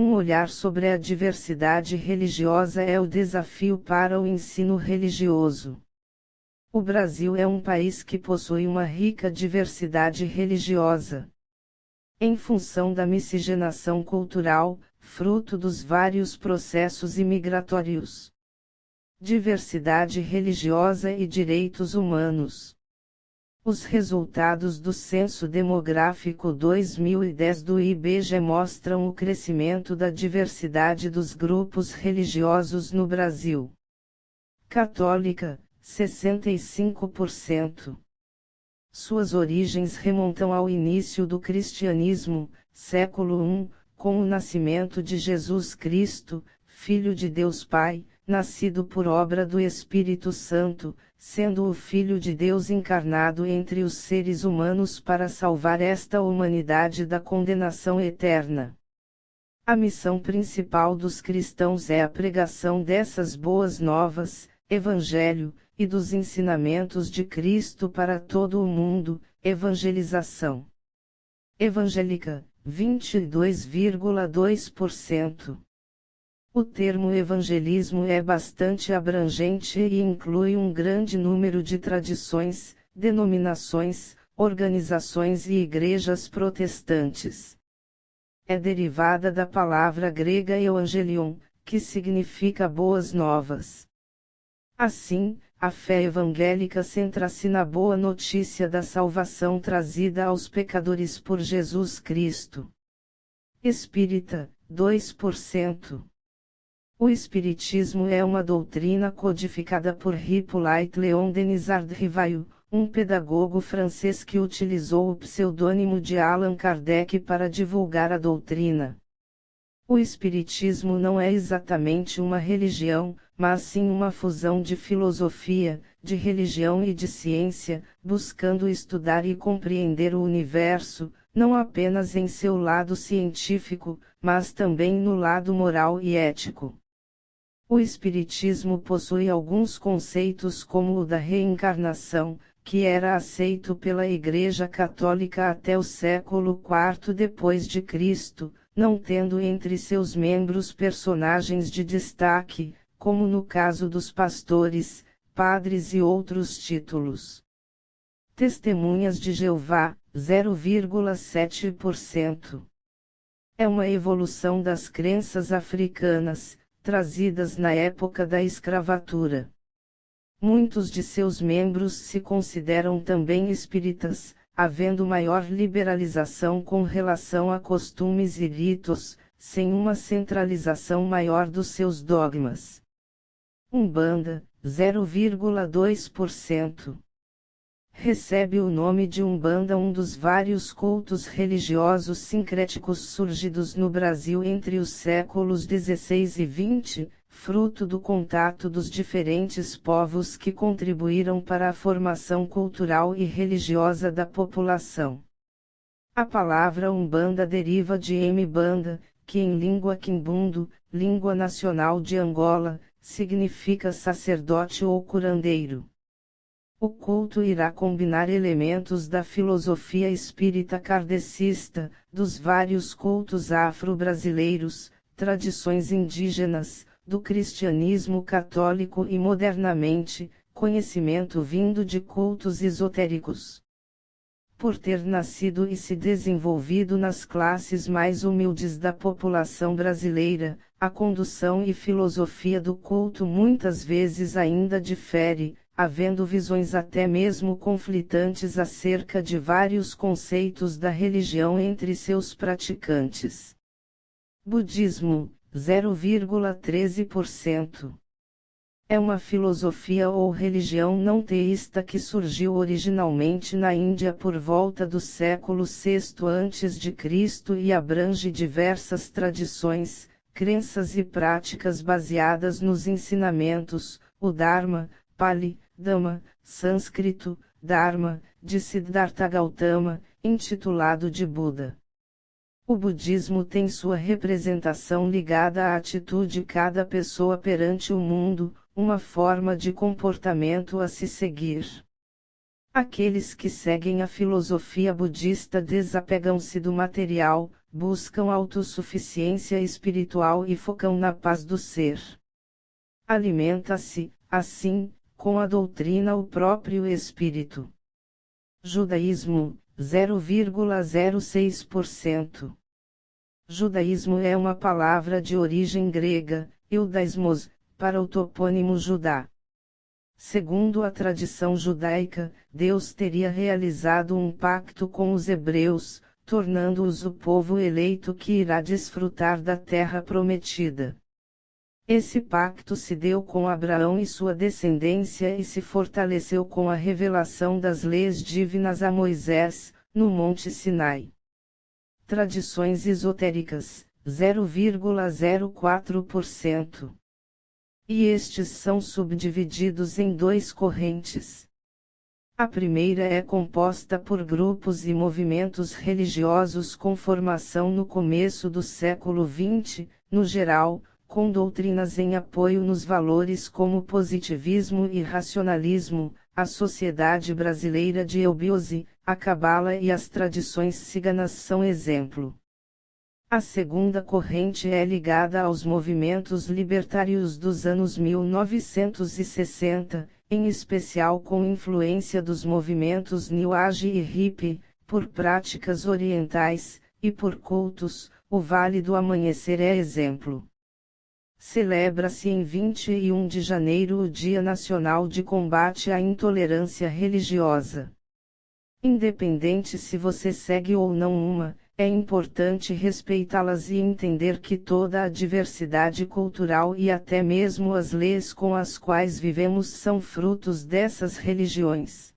Um olhar sobre a diversidade religiosa é o desafio para o ensino religioso. O Brasil é um país que possui uma rica diversidade religiosa. Em função da miscigenação cultural, fruto dos vários processos imigratórios. Diversidade religiosa e direitos humanos. Os resultados do Censo Demográfico 2010 do IBGE mostram o crescimento da diversidade dos grupos religiosos no Brasil. Católica, 65%. Suas origens remontam ao início do cristianismo, século I, com o nascimento de Jesus Cristo, Filho de Deus Pai, nascido por obra do Espírito Santo, sendo o Filho de Deus encarnado entre os seres humanos para salvar esta humanidade da condenação eterna. A missão principal dos cristãos é a pregação dessas boas novas, Evangelho, e dos ensinamentos de Cristo para todo o mundo, evangelização. Evangélica, 22,2%. O termo evangelismo é bastante abrangente e inclui um grande número de tradições, denominações, organizações e igrejas protestantes. É derivada da palavra grega euangelion, que significa boas novas. Assim, a fé evangélica centra-se na boa notícia da salvação trazida aos pecadores por Jesus Cristo. Espírita, 2%. O Espiritismo é uma doutrina codificada por Hippolyte Léon Denisard Rivail, um pedagogo francês que utilizou o pseudônimo de Allan Kardec para divulgar a doutrina. O Espiritismo não é exatamente uma religião, mas sim uma fusão de filosofia, de religião e de ciência, buscando estudar e compreender o universo, não apenas em seu lado científico, mas também no lado moral e ético. O Espiritismo possui alguns conceitos como o da reencarnação, que era aceito pela Igreja Católica até o século IV depois de Cristo, não tendo entre seus membros personagens de destaque, como no caso dos pastores, padres e outros títulos. Testemunhas de Jeová, 0,7%. É uma evolução das crenças africanas, trazidas na época da escravatura. Muitos de seus membros se consideram também espíritas, havendo maior liberalização com relação a costumes e ritos, sem uma centralização maior dos seus dogmas. Umbanda, 0,2%. Recebe o nome de Umbanda, um dos vários cultos religiosos sincréticos surgidos no Brasil entre os séculos XVI e XX, fruto do contato dos diferentes povos que contribuíram para a formação cultural e religiosa da população. A palavra Umbanda deriva de Mbanda, que em língua quimbundo, língua nacional de Angola, significa sacerdote ou curandeiro. O culto irá combinar elementos da filosofia espírita kardecista, dos vários cultos afro-brasileiros, tradições indígenas, do cristianismo católico e modernamente, conhecimento vindo de cultos esotéricos. Por ter nascido e se desenvolvido nas classes mais humildes da população brasileira, a condução e filosofia do culto muitas vezes ainda difere, havendo visões até mesmo conflitantes acerca de vários conceitos da religião entre seus praticantes. Budismo, 0,13%. É uma filosofia ou religião não teísta que surgiu originalmente na Índia por volta do século VI a.C. e abrange diversas tradições, crenças e práticas baseadas nos ensinamentos, o Dharma, Pali, Dhamma, sânscrito, Dharma, de Siddhartha Gautama, intitulado de Buda. O budismo tem sua representação ligada à atitude de cada pessoa perante o mundo, uma forma de comportamento a se seguir. Aqueles que seguem a filosofia budista desapegam-se do material, buscam autossuficiência espiritual e focam na paz do ser. Alimenta-se, assim, com a doutrina o próprio espírito. Judaísmo, 0,06%. Judaísmo é uma palavra de origem grega, eudaismos, para o topônimo Judá. Segundo a tradição judaica, Deus teria realizado um pacto com os hebreus, tornando-os o povo eleito que irá desfrutar da terra prometida. Esse pacto se deu com Abraão e sua descendência e se fortaleceu com a revelação das leis divinas a Moisés, no Monte Sinai. Tradições esotéricas, 0,04%. E estes são subdivididos em duas correntes. A primeira é composta por grupos e movimentos religiosos com formação no começo do século XX, no geral, com doutrinas em apoio nos valores como positivismo e racionalismo, a Sociedade Brasileira de Eubiose, a Cabala e as tradições ciganas são exemplo. A segunda corrente é ligada aos movimentos libertários dos anos 1960, em especial com influência dos movimentos New Age e Hippie, por práticas orientais, e por cultos. O Vale do Amanhecer é exemplo. Celebra-se em 21 de janeiro o Dia Nacional de Combate à Intolerância Religiosa. Independente se você segue ou não uma, é importante respeitá-las e entender que toda a diversidade cultural e até mesmo as leis com as quais vivemos são frutos dessas religiões.